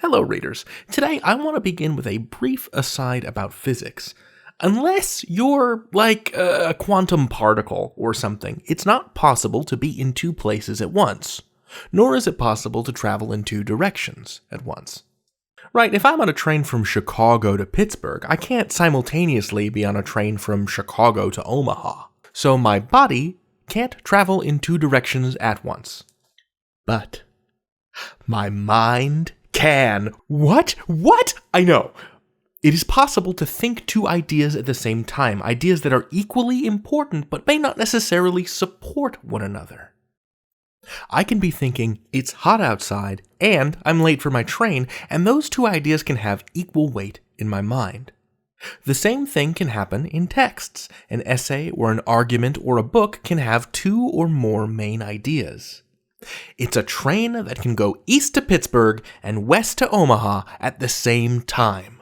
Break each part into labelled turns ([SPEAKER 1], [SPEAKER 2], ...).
[SPEAKER 1] Hello, readers. Today I want to begin with a brief aside about physics. Unless you're like a quantum particle or something, it's not possible to be in two places at once. Nor is it possible to travel in two directions at once. Right, if I'm on a train from Chicago to Pittsburgh, I can't simultaneously be on a train from Chicago to Omaha. So my body can't travel in two directions at once. But my mind can. What? I know. It is possible to think two ideas at the same time, ideas that are equally important but may not necessarily support one another. I can be thinking, it's hot outside, and I'm late for my train, and those two ideas can have equal weight in my mind. The same thing can happen in texts. An essay or an argument or a book can have two or more main ideas. It's a train that can go east to Pittsburgh and west to Omaha at the same time.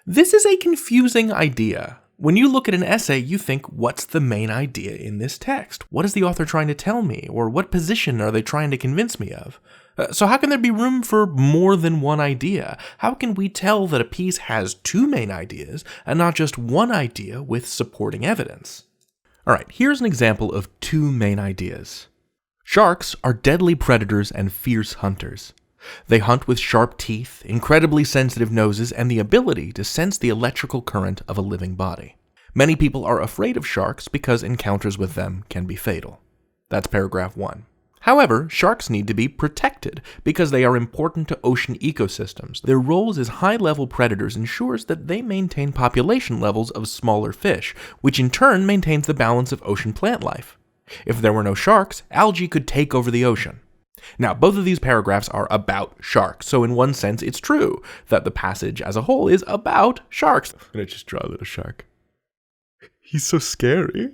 [SPEAKER 1] This is a confusing idea. When you look at an essay, you think, what's the main idea in this text? What is the author trying to tell me? Or what position are they trying to convince me of? So how can there be room for more than one idea? How can we tell that a piece has two main ideas and not just one idea with supporting evidence? All right, here's an example of two main ideas. Sharks are deadly predators and fierce hunters. They hunt with sharp teeth, incredibly sensitive noses, and the ability to sense the electrical current of a living body. Many people are afraid of sharks because encounters with them can be fatal. That's paragraph 1. However, sharks need to be protected because they are important to ocean ecosystems. Their roles as high-level predators ensures that they maintain population levels of smaller fish, which in turn maintains the balance of ocean plant life. If there were no sharks, algae could take over the ocean. Now, both of these paragraphs are about sharks, so in one sense it's true that the passage as a whole is about sharks. I'm gonna just draw a little shark. He's so scary.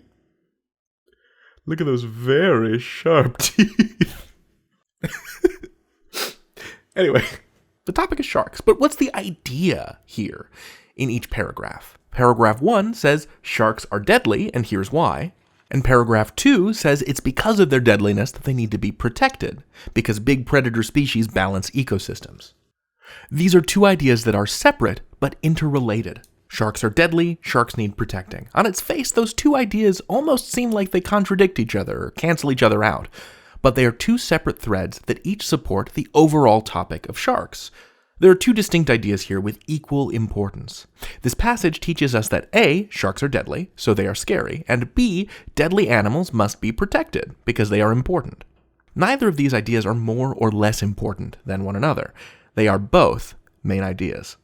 [SPEAKER 1] Look at those very sharp teeth. Anyway, the topic is sharks, but what's the idea here in each paragraph? Paragraph 1 says sharks are deadly, and here's why. And paragraph 2 says it's because of their deadliness that they need to be protected, because big predator species balance ecosystems. These are two ideas that are separate but interrelated. Sharks are deadly, sharks need protecting. On its face, those two ideas almost seem like they contradict each other or cancel each other out, but they are two separate threads that each support the overall topic of sharks. There are two distinct ideas here with equal importance. This passage teaches us that A, sharks are deadly, so they are scary, and B, deadly animals must be protected, because they are important. Neither of these ideas are more or less important than one another. They are both main ideas.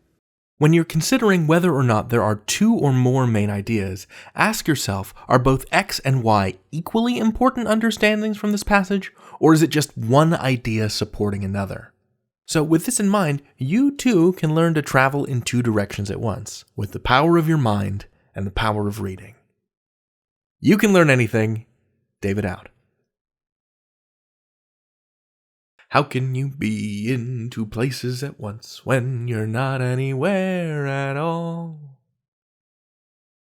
[SPEAKER 1] When you're considering whether or not there are two or more main ideas, ask yourself, are both X and Y equally important understandings from this passage, or is it just one idea supporting another? So with this in mind, you too can learn to travel in two directions at once, with the power of your mind and the power of reading. You can learn anything. David out. How can you be in two places at once when you're not anywhere at all?